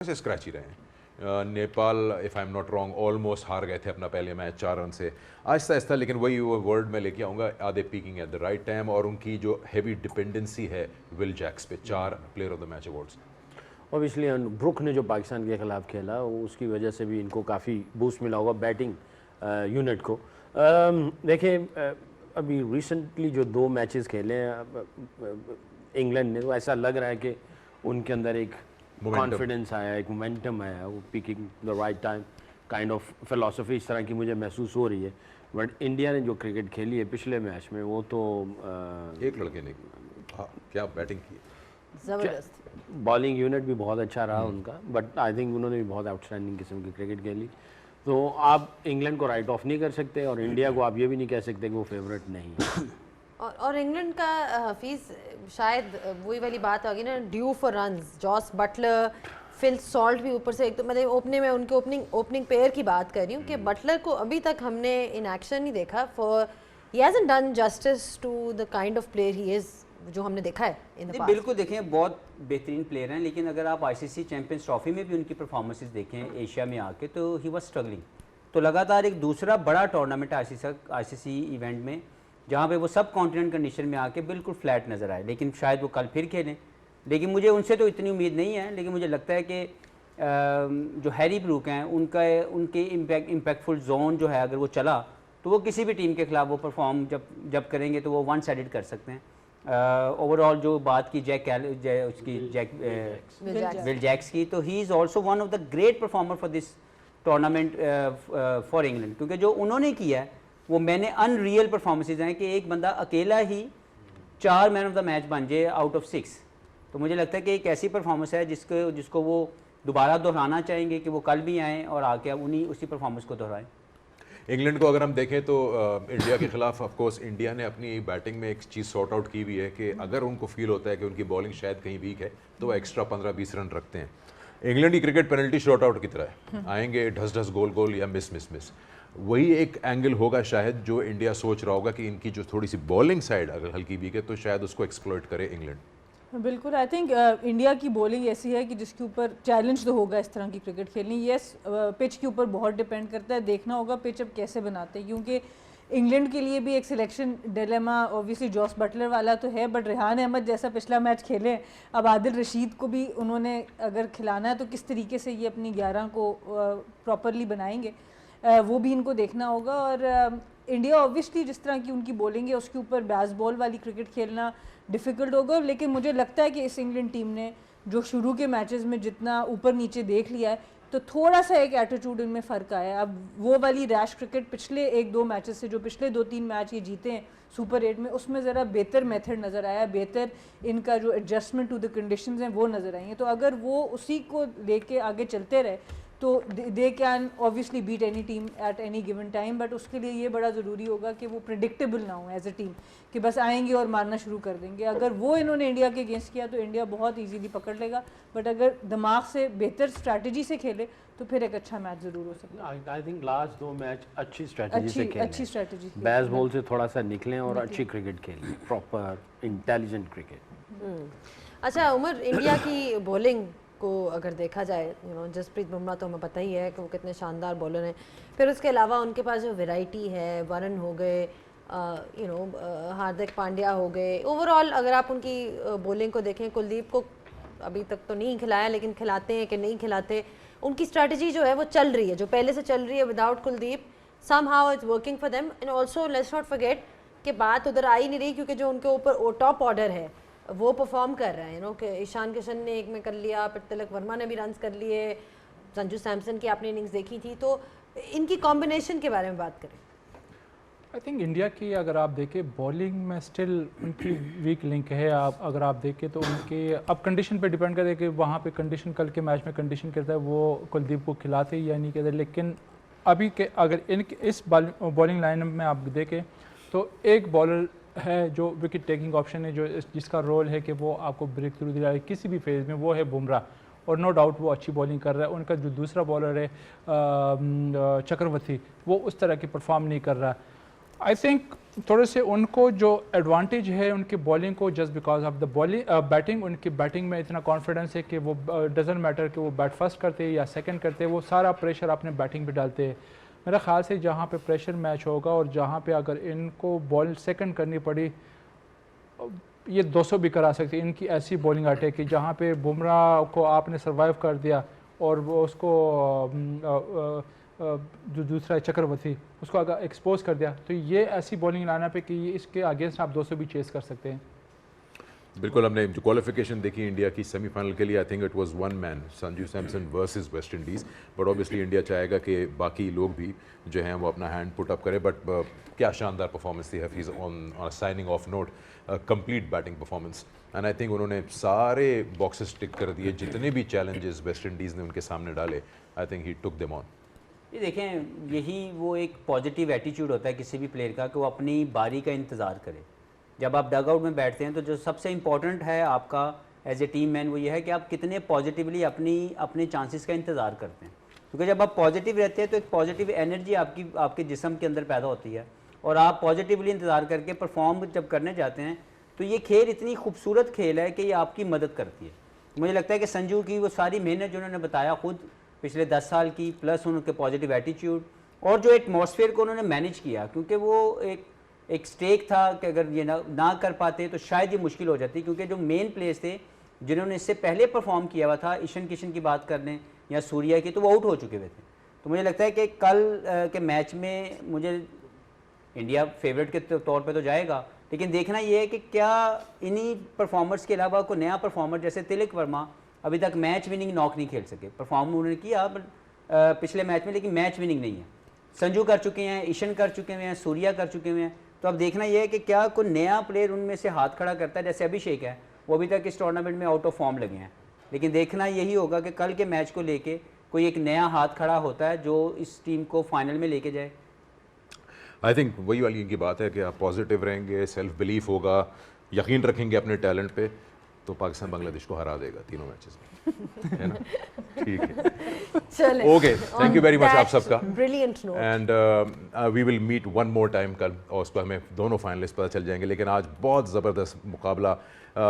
से स्क्रैच ही रहे हैं। Nepal if I am not wrong almost हार गए थे अपना पहले मैच 4 रन से, आहिस्ता आहिस्ता, लेकिन वही वो वर्ड में लेके आऊँगा, are they peaking at the right time, और उनकी जो हैवी डिपेंडेंसी है विल जैक्स पे 4 player of the match awards. Obviously Brook ने जो पाकिस्तान के खिलाफ खेला उसकी वजह से भी इनको काफ़ी बूस्ट मिला होगा बैटिंग यूनिट को। देखिए अभी रिसेंटली जो 2 मैचेस खेले हैं इंग्लैंड ने, तो ऐसा लग रहा है कि उनके अंदर एक कॉन्फिडेंस आया, एक मोमेंटम आया, वो picking the right time kind of philosophy इस तरह की मुझे महसूस हो रही है। बट इंडिया ने जो क्रिकेट खेली है पिछले मैच में वो तो एक लड़के ने क्या बैटिंग की, ज़बरदस्त। बॉलिंग यूनिट भी बहुत अच्छा रहा उनका, बट आई थिंक उन्होंने भी बहुत आउटस्टैंडिंग किस्म की क्रिकेट खेली। तो आप इंग्लैंड को राइट ऑफ नहीं कर सकते और इंडिया को आप ये भी नहीं कह सकते कि वो फेवरेट नहीं है। और इंग्लैंड का हफीज़ शायद वही वाली बात आ गई ना, due for runs. Jos Buttler, Phil Salt भी ऊपर से, एक तो मतलब ओपनिंग में उनके ओपनिंग पेयर की बात कर रही हूँ कि बटलर को अभी तक हमने इन एक्शन नहीं देखा। For he hasn't done justice to the kind of player he is जो हमने देखा है इन द पास्ट। बिल्कुल देखें बहुत बेहतरीन प्लेयर हैं, लेकिन अगर आप आईसीसी चैंपियंस ट्रॉफी में भी उनकी परफॉर्मेंसेस देखें एशिया में आके, तो ही वाज स्ट्रगलिंग। तो लगातार एक दूसरा बड़ा टूर्नामेंट आईसीसी इवेंट में जहाँ पे वो सब कॉन्टिनेंट कंडीशन में आके बिल्कुल फ्लैट नज़र आए, लेकिन शायद वो कल फिर खेलें। लेकिन मुझे उनसे तो इतनी उम्मीद नहीं है, लेकिन मुझे लगता है कि जो हैरी ब्रूक हैं उनके इम्पैक्टफुल जोन जो है अगर वो चला तो वो किसी भी टीम के खिलाफ वो परफॉर्म जब करेंगे तो वो वन साइडेड कर सकते हैं। ओवरऑल जो बात की विल जैक्स की, तो he is also one of the great performer for this tournament for England, क्योंकि जो उन्होंने किया है वो मैंने अनरियल परफॉर्मेंसेज हैं कि एक बंदा अकेला ही 4 मैन ऑफ द मैच बन जाए आउट ऑफ 6। तो मुझे लगता है कि एक ऐसी परफॉर्मेंस है जिसको वो दोबारा दोहराना चाहेंगे कि वो कल भी आएँ और आके उसी परफॉर्मेंस को दोहराएं। इंग्लैंड को अगर हम देखें तो इंडिया के खिलाफ ऑफ कोर्स इंडिया ने अपनी बैटिंग में एक चीज़ सॉर्ट आउट की हुई है कि अगर उनको फील होता है कि उनकी बॉलिंग शायद कहीं वीक है तो वो एक्स्ट्रा 15-20 रन रखते हैं। इंग्लैंड की क्रिकेट पेनल्टी शॉर्ट आउट की तरह है, आएंगे ढस गोल या मिस। वही एक एंगल होगा शायद जो इंडिया सोच रहा होगा कि इनकी जो थोड़ी सी बॉलिंग साइड अगर हल्की वीक है तो शायद उसको एक्सप्लॉइट करे इंग्लैंड। बिल्कुल, आई थिंक इंडिया की बॉलिंग ऐसी है कि जिसके ऊपर चैलेंज तो होगा इस तरह की क्रिकेट खेलनी। यस, पिच के ऊपर बहुत डिपेंड करता है, देखना होगा पिच अब कैसे बनाते हैं, क्योंकि इंग्लैंड के लिए भी एक selection dilemma obviously Jos Buttler वाला तो है, बट रेहान अहमद जैसा पिछला मैच खेले, अब आदिल रशीद को भी उन्होंने अगर खिलाना है तो किस तरीके से ये अपनी 11 को प्रॉपरली बनाएंगे वो भी इनको देखना होगा। और इंडिया ऑब्वियसली जिस तरह की उनकी बॉलिंग है उसके ऊपर बैस बॉल वाली क्रिकेट खेलना डिफ़िकल्ट होगा, लेकिन मुझे लगता है कि इस इंग्लैंड टीम ने जो शुरू के मैचेस में जितना ऊपर नीचे देख लिया है तो थोड़ा सा एक एटीट्यूड इनमें फ़र्क आया है। अब वो वाली रैश क्रिकेट पिछले 1-2 मैचेस से जो पिछले 2-3 मैच ये जीते हैं सुपर 8 में, उसमें ज़रा बेहतर मेथड नज़र आया, बेहतर इनका जो एडजस्टमेंट टू द कंडीशंस हैं वो नज़र आई हैं। तो अगर वो उसी को लेके आगे चलते रहे तो they can obviously beat any team at any given time, but उसके लिए ये बड़ा ज़रूरी होगा कि वो प्रिडिक्टेबल ना हो एज ए टीम कि बस आएंगे और मारना शुरू कर देंगे। अगर वो इन्होंने इंडिया के अगेंस्ट किया तो इंडिया बहुत इजीली पकड़ लेगा, बट अगर दिमाग से बेहतर स्ट्रैटेजी से खेले तो फिर एक अच्छा मैच ज़रूर हो सकता है। आई थिंक लास्ट 2 मैच अच्छी स्ट्रैटेजी से खेले, अच्छी स्ट्रैटेजी, बैस बॉल से थोड़ा सा निकलें और अच्छी क्रिकेट खेलें, प्रॉपर इंटेलिजेंट क्रिकेट। अच्छा उमर, इंडिया की बॉलिंग को अगर देखा जाए, जसप्रीत बुमराह तो हमें पता ही है कि वो कितने शानदार बॉलर हैं, फिर उसके अलावा उनके पास जो वैरायटी है, वरुण हो गए, हार्दिक पांड्या हो गए, ओवरऑल अगर आप उनकी बॉलिंग को देखें, कुलदीप को अभी तक तो नहीं खिलाया लेकिन खिलाते हैं कि नहीं खिलाते, उनकी स्ट्रैटेजी जो है वो चल रही है, जो पहले से चल रही है without Kuldeep, somehow it's working for them. And also let's not forget कि बात उधर आई नहीं रही क्योंकि जो उनके ऊपर टॉप ऑर्डर है वो परफॉर्म कर रहा है, कि ईशान किशन ने एक में कर लिया, फिर तिलक वर्मा ने भी रन्स कर लिए, संजू सैमसन की आपने इनिंग्स देखी थी, तो इनकी कॉम्बिनेशन के बारे में बात करें। आई थिंक इंडिया की अगर आप देखें बॉलिंग में स्टिल उनकी वीक लिंक है। आप अगर आप देखें तो उनके अब कंडीशन पे डिपेंड करे कि वहाँ पे कंडीशन कल के मैच में कंडीशन कहता है वो कुलदीप को खिलाते या नहीं कहते, लेकिन अभी के अगर इस बॉलिंग लाइन में आप देखें तो एक बॉलर है जो विकेट टेकिंग ऑप्शन है, जो जिसका रोल है कि वो आपको ब्रेक थ्रू दिला है किसी भी फेज़ में, वो है बुमराह, और नो डाउट वो अच्छी बॉलिंग कर रहा है। उनका जो दूसरा बॉलर है चक्रवर्ती, वो उस तरह की परफॉर्म नहीं कर रहा। आई थिंक थोड़े से उनको जो एडवांटेज है उनकी बॉलिंग को, just because of the bowling batting, उनकी बैटिंग में इतना कॉन्फिडेंस है कि वो डजेंट मैटर कि वो बैट फर्स्ट करते हैं या सेकंड करते हैं, वो सारा प्रेशर अपने बैटिंग पे डालते हैं। मेरा ख्याल से जहाँ पे प्रेशर मैच होगा और जहाँ पे अगर इनको बॉल सेकंड करनी पड़ी, ये 200 भी करा सकते हैं। इनकी ऐसी बॉलिंग अटैक कि जहाँ पे बुमराह को आपने सर्वाइव कर दिया और वो उसको जो दूसरा चक्रवर्ती उसको अगर एक्सपोज कर दिया, तो ये ऐसी बॉलिंग लाना पे कि ये इसके अगेंस्ट आप 200 भी चेस कर सकते हैं। बिल्कुल, हमने जो क्वालिफिकेशन देखी इंडिया की सेमीफाइनल के लिए, I think it was one man, Sanju Samson versus West Indies, but obviously India चाहेगा कि बाकी लोग भी जो हैं वो अपना हैंड पुट अप करें। बट क्या शानदार परफॉर्मेंस थी Hafeez on signing off note, complete batting performance, and I think उन्होंने सारे बॉक्सेस टिक कर दिए, जितने भी चैलेंजेस वेस्ट इंडीज़ ने उनके सामने डाले, I think he took them on. ये देखें, यही वो एक पॉजिटिव एटीट्यूड होता है किसी भी प्लेयर का कि वो अपनी बारी का इंतज़ार करे। जब आप डग आउट में बैठते हैं तो जो सबसे इम्पॉर्टेंट है आपका एज ए टीम मैन वो ये है कि आप कितने पॉजिटिवली अपने चांसेस का इंतज़ार करते हैं, क्योंकि जब आप पॉजिटिव रहते हैं तो एक पॉजिटिव एनर्जी आपके जिस्म के अंदर पैदा होती है और आप पॉजिटिवली इंतज़ार करके परफॉर्म जब करने जाते हैं तो ये खेल इतनी खूबसूरत खेल है कि ये आपकी मदद करती है। मुझे लगता है कि संजू की वो सारी मेहनत जो उन्होंने बताया खुद पिछले 10 साल की, प्लस उनके पॉजिटिव एटीट्यूड और जो एटमॉस्फेयर को उन्होंने मैनेज किया, क्योंकि वो एक स्टेक था कि अगर ये ना कर पाते तो शायद ये मुश्किल हो जाती, क्योंकि जो मेन प्लेयर्स थे जिन्होंने इससे पहले परफॉर्म किया हुआ था, ईशान किशन की बात कर लें या सूर्या की, तो वो आउट हो चुके हुए थे। तो मुझे लगता है कि कल के मैच में मुझे इंडिया फेवरेट के तौर पे तो जाएगा, लेकिन देखना ये है कि क्या इन्हीं परफॉर्मर्स के अलावा कोई नया परफॉर्मर, जैसे तिलक वर्मा अभी तक मैच विनिंग नॉक नहीं खेल सके, परफॉर्म उन्होंने किया पिछले मैच में, लेकिन मैच विनिंग नहीं है। संजू कर चुके हैं, ईशान कर चुके हुए हैं, सूर्या कर चुके हुए हैं। तो अब देखना यह है कि क्या कोई नया प्लेयर उनमें से हाथ खड़ा करता है, जैसे अभिषेक है, वो अभी तक इस टूर्नामेंट में आउट ऑफ फॉर्म लगे हैं, लेकिन देखना यही होगा कि कल के मैच को लेके कोई एक नया हाथ खड़ा होता है जो इस टीम को फाइनल में लेके जाए। आई थिंक वही वाली इनकी बात है कि आप पॉजिटिव रहेंगे, सेल्फ बिलीफ होगा, यकीन रखेंगे अपने टैलेंट पे, तो पाकिस्तान बांग्लादेश को हरा देगा तीनों मैचेस में, है ना? ठीक है, चलें, okay, thank you very much आप सबका, brilliant note, and we will meet one more time कल, और उस पर हमें दोनों फाइनलिस्ट पता चल जाएंगे। लेकिन आज बहुत ज़बरदस्त मुकाबला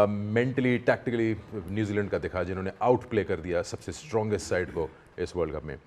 मेंटली टैक्टिकली न्यूजीलैंड का दिखा, जिन्होंने आउट प्ले कर दिया सबसे स्ट्रॉन्गेस्ट साइड को इस वर्ल्ड कप में।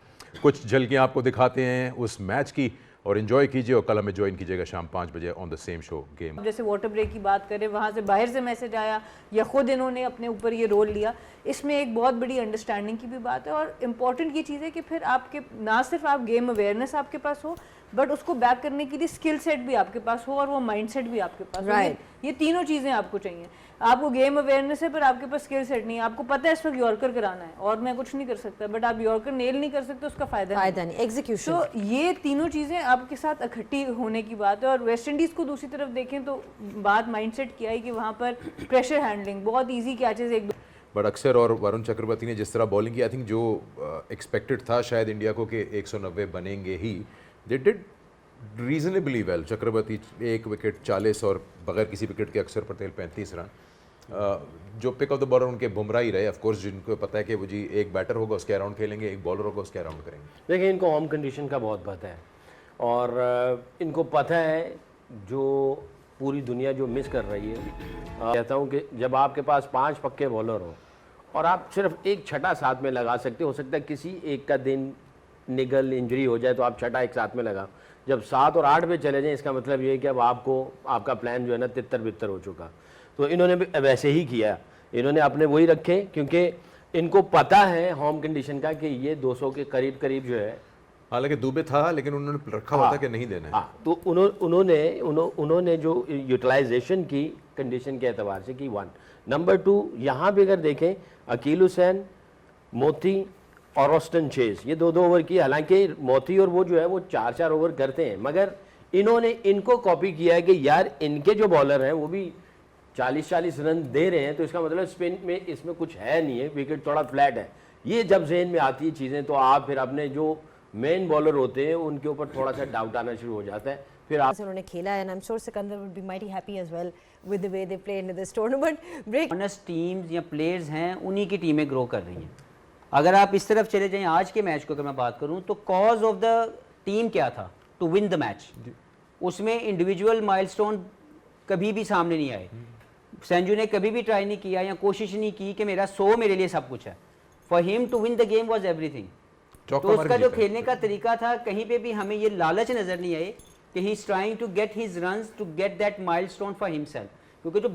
कुछ झलकियाँ आपको दिखाते हैं उस मैच की, और इन्जॉय कीजिए, और कल हमें ज्वाइन कीजिएगा शाम 5 बजे on the same show game. जैसे वाटर ब्रेक की बात करें, वहाँ से बाहर से मैसेज आया या खुद इन्होंने अपने ऊपर ये रोल लिया, इसमें एक बहुत बड़ी अंडरस्टैंडिंग की भी बात है। और इम्पॉर्टेंट ये चीज़ है कि फिर आपके ना सिर्फ आप गेम अवेयरनेस आपके पास हो, बट उसको बैक करने के लिए स्किल सेट भी आपके पास हो और वो माइंड सेट भी आपके पास हो। ये तीनों चीज़ें आपको चाहिए। आपको गेम अवेयरनेस है पर आपके पास स्किल सेट नहीं है। आपको पता है इस वक्त यॉर्कर कराना है और मैं कुछ नहीं कर सकता, बट आप यॉर्कर नेल नहीं कर सकते, उसका फायदा नहीं, एग्जीक्यूशन। तो ये तीनों चीज़ें आपके साथ इकट्ठी होने की बात है। और वेस्ट इंडीज़ को दूसरी तरफ देखें तो बात माइंडसेट की आई कि वहाँ पर प्रेशर हैंडलिंग, बहुत ईजी कैचेस, एक बट अक्षर और वरुण चक्रवर्ती ने जिस तरह बॉलिंग की, आई थिंक जो एक्सपेक्टेड था शायद इंडिया को कि 190 बनेंगे ही, they did reasonably well. Chakravarthy 1 wicket 40 और बगैर किसी विकेट के अक्षर पटेल 35 रन। जो पिक ऑफ द बॉलर उनके बुमराह ही रहे, ऑफ कोर्स, जिनको पता है कि वो जी एक बैटर होगा उसके अराउंड खेलेंगे, एक बॉलर होगा उसके अराउंड करेंगे। देखिए, इनको होम कंडीशन का बहुत पता है और इनको पता है जो पूरी दुनिया जो मिस कर रही है। कहता हूँ कि जब आपके पास 5 पक्के बॉलर हो और आप सिर्फ एक छठा साथ में लगा सकते हो सकता है किसी एक का दिन निगल इंजरी हो जाए तो आप छठा एक साथ में लगा। जब 7 और 8 पे चले जाएं, इसका मतलब ये है कि अब आपका प्लान जो है ना तितर बितर हो चुका। तो इन्होंने भी वैसे ही किया, इन्होंने अपने वही रखे, क्योंकि इनको पता है होम कंडीशन का कि ये 200 के करीब करीब जो है। हालांकि दुबे था, लेकिन उन्होंने रखा हुआ था कि नहीं देना है। तो उन्होंने जो यूटिलाइजेशन की कंडीशन के एतबार से की 1। नंबर 2, यहाँ भी अगर देखें अकील हुसैन, मोती और ऑस्टन चेज, ये 2-2 ओवर की। हालांकि मोती और वो जो है वो 4-4 ओवर करते हैं, मगर इन्होंने इनको कॉपी किया है कि यार इनके जो बॉलर हैं वो भी 40-40 रन दे रहे हैं, तो इसका मतलब स्पिन में इसमें कुछ है नहीं है, विकेट थोड़ा फ्लैट है। ये जब जहन में आती है चीज़ें तो आप फिर अपने जो मेन बॉलर होते हैं उनके ऊपर थोड़ा सा डाउट आना शुरू हो जाता है। फिर आप उन्होंने खेला है, and I'm sure Sikandar would be mighty happy as well with the way they played in this tournament. Break. Honest teams या प्लेयर्स हैं, उन्हीं की टीमें ग्रो कर रही हैं। अगर आप इस तरफ चले जाएं, आज के मैच को अगर मैं बात करूं तो कॉज ऑफ द टीम क्या था? To win the match. उसमें इंडिविजुअल माइलस्टोन कभी भी सामने नहीं आए। संजू ने कभी भी ट्राई नहीं किया या कोशिश नहीं की कि मेरा 100 मेरे लिए सब कुछ है। For him to win the game was everything. तो उसका जो खेलने का तरीका था, कहीं पे भी हमें ये लालच नजर नहीं आए कि he is trying to get his runs to get that milestone for himself, क्योंकि जो